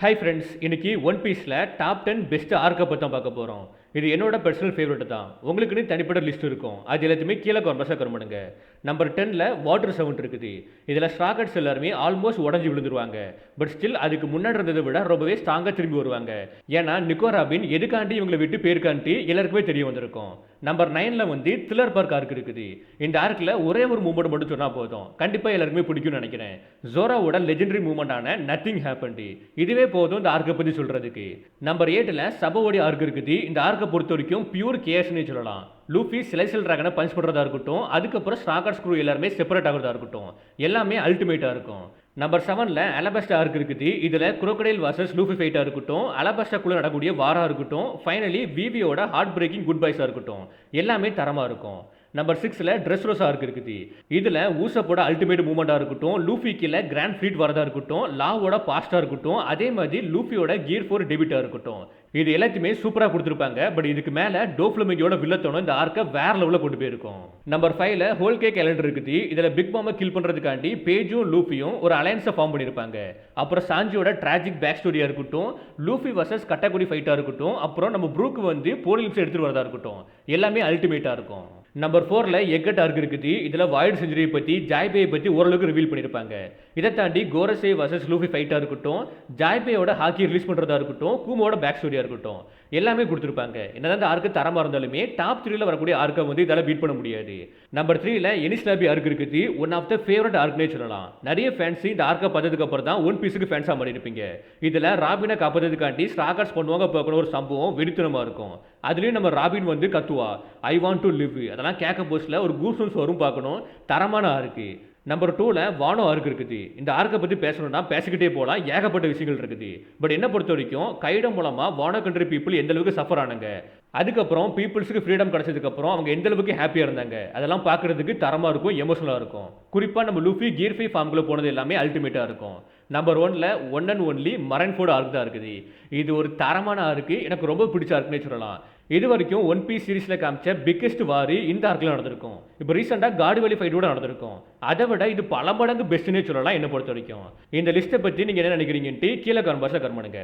Hi friends, இன்னைக்கு one பீஸில் top 10 best ஆர்க்கை பற்றி தான் பார்க்க போகிறோம். இது என்னோட பர்சனல் ஃபேவரட் தான். உங்களுக்குன்னு தனிப்பட்ட லிஸ்ட் இருக்கும். அது எல்லாத்தையுமே கீழே கமெண்ட்ஸாக கமெண்ட்டுங்க. நம்பர் 10ல வாட்டர் சவுண்ட் இருக்குது. இதில் ஸ்ட்ராக்கர்ஸ் எல்லாருமே ஆல்மோஸ்ட் உடஞ்சி விழுந்துருவாங்க. பட் ஸ்டில் அதுக்கு முன்னாடி இருந்ததை விட ரொம்பவே ஸ்ட்ராங்காக திரும்பி வருவாங்க. ஏன்னா நிக்கோ ராபின் எதுக்காண்டி இவங்களை விட்டு பேருக்காண்டி எல்லாருக்குமே தெரிய வந்திருக்கும். நம்பர் 9ல வந்து த்ரில்லர் பார்க் ஆர்க் இருக்குது. இந்த ஆர்க்கில் ஒரே ஒரு மூமெண்ட் மட்டும் சொன்னால் போதும், கண்டிப்பாக எல்லாருக்குமே பிடிக்கும்னு நினைக்கிறேன். ஜோராவோட லெஜெண்டரி மூமெண்டான நத்திங் ஹேப்பன்டி. இதுவே போதும் இந்த ஆர்க்கை பற்றி சொல்கிறதுக்கு. நம்பர் 8ல சபவோடி ஆர்க் இருக்குது. இந்த ஆர்க்கை பொறுத்த வரைக்கும் பியூர் கேஷ்னே சொல்லலாம். லூஃபி சிலைசல் டிராகனை பஞ்ச் பண்ணுறதா இருக்கட்டும், அதுக்கப்புறம் ஸ்ட்ராக்கர் ஸ்க்ரூ எல்லாருமே செப்பரேட் ஆகிறதா இருக்கட்டும், எல்லாமே அல்டிமேட்டாக இருக்கும். நம்பர் 7ல அலபாஸ்டா ஆர்க் இருக்குது. இதில் குரோக்கடைல் வாசஸ் லூஃபி ஃபைட்டாக இருக்கட்டும், அலபாஸ்டாக்குள்ளே நடக்கக்கூடிய வாரா இருக்கட்டும், ஃபைனலி விவியோட ஹார்ட் பிரேக்கிங் குட் பைஸாக இருக்கட்டும், எல்லாமே தரமாக இருக்கும். நம்பர் 6ல ட்ரெஸ் ரோஸா ஆர்க் இருக்குது. இதில் ஊசப்போட அல்டிமேட் மூமெண்ட்டாக இருக்கட்டும், லூஃபி கீழே கிராண்ட் ஃப்ளீட் வரதா இருக்கட்டும், லாவோட பாஸ்டாக இருக்கட்டும், அதே மாதிரி லூஃபியோட கியர் 4 டெபிட்டாக இருக்கட்டும், இது எல்லாத்தையுமே சூப்பராக கொடுத்துருப்பாங்க. பட் இதுக்கு மேலே டோஃப்ளமிங்கோட வில்லத்தோட இந்த ஆர்க்கை வேற லெவலில் கொண்டு போயிருக்கும். நம்பர் 5ல ஹோல் கே கேலண்டர் இருக்குது. இதில் பிக் பாமை கில் பண்ணுறதுக்காண்டி பேஜும் லூஃபியும் ஒரு அலையன்ஸை ஃபார்ம் பண்ணியிருப்பாங்க. அப்புறம் சாஞ்சியோட ட்ராஜிக் பேக் ஸ்டோரியாக இருக்கட்டும், லூஃபி வர்சஸ் கட்டாக்குடி ஃபைட்டாக இருக்கட்டும், அப்புறம் நம்ம ப்ரூக்கு வந்து போலிப்ஸ் எடுத்துகிட்டு வரதா இருக்கட்டும், எல்லாமே அல்டிமேட்டாக இருக்கும். நம்பர் 4ல எக்கட் ஆர்க் இருக்குது. இதில் வாய்ட் செஞ்சுரியை பற்றி ஜாய்பேயை பற்றி ஓரளவுக்கு ரிவீல் பண்ணியிருப்பாங்க. இதை தாண்டி கோரசே வர்சஸ் லூஃபி ஃபைட்டாக இருக்கட்டும், ஜாய்பேயோட ஹாக்கி ரிலீஸ் பண்ணுறதா இருக்கட்டும், கூமோட பேக் ஸ்டோரியாக இருக்கட்டும், எல்லாமே கொடுத்துருப்பாங்க. என்னதான் இந்த ஆர்க்கு தரமாக இருந்தாலுமே டாப் 3ல வரக்கூடிய ஆர்க்கை வந்து இதால் பீட் பண்ண முடியாது. நம்பர் 3ல எனிஸ்லாபி ஆர்க் இருக்குது. ஒன் ஆஃப் த ஃபேவரட் ஆர்க்னே சொல்லலாம். நிறைய ஃபேன்ஸ் இந்த ஆர்க்கை பார்த்ததுக்கு அப்புறம் தான் ஒன் பீஸுக்கு ஃபேன்ஸாக மாறி இருப்பீங்க. இதில் ராபினை காப்பதுக்காண்டி ஸ்ட்ராக்கர்ஸ் பண்ணுவாங்க பார்க்கணும், ஒரு சம்பவம் வெடித்தனமாக இருக்கும். அதுலேயும் நம்ம ராபின் வந்து கத்துவா, ஐ வாண்ட் டு லிவ், அதெல்லாம் கேட்க போஸ்டில் ஒரு கூஸ்பம்ஸ் வரும் பார்க்கணும், தரமான ஆர்க்கு. நம்பர் 2ல வானோ ஆர்க் இருக்குது. இந்த ஆர்க்கை பற்றி பேசணும்னா பேசிக்கிட்டே போகலாம், ஏகப்பட்ட விஷயங்கள் இருக்குது. பட் என்ன பொறுத்த வரைக்கும் கைடம் மூலமாக வானோ கண்ட்ரி பீப்புள் எந்த அளவுக்கு சஃபர் ஆனாங்க, அதுக்கப்புறம் பீப்புள்ஸுக்கு ஃப்ரீடம் கிடச்சதுக்கப்புறம் அவங்க எந்த அளவுக்கு ஹாப்பியாக இருந்தாங்க, அதெல்லாம் பார்க்குறதுக்கு தரமாக இருக்கும், எமோஷனலாக இருக்கும். குறிப்பாக நம்ம லூஃபி கியர் 5 ஃபார்முக்குள்ளே போனது எல்லாமே அல்டிமேட்டாக இருக்கும். நம்பர் 1ல one and only Marineford arc தான் இருக்குது. இது ஒரு தரமான ஆர்க்கு, எனக்கு ரொம்ப பிடிச்ச ஆர்க்குன்னே சொல்லலாம். இது வரைக்கும் ஒன் பீஸ் சீரீஸில் காமிச்ச பிக்கெஸ்ட் வாரி இந்த ஆர்க்கில் நடந்திருக்கும். இப்போ ரீசெண்டாக கார்டு வேலி ஃபைட்டோட நடந்திருக்கும். அதை விட இது பல மடங்கு பெஸ்ட்டுன்னே சொல்லலாம் என்னை பொறுத்த வரைக்கும். இந்த லிஸ்ட்டை பற்றி நீங்கள் என்ன நினைக்கிறீங்கன்ட்டு கீழே கமெண்ட் பாக்ஸில் கமெண்ட் பண்ணுங்க.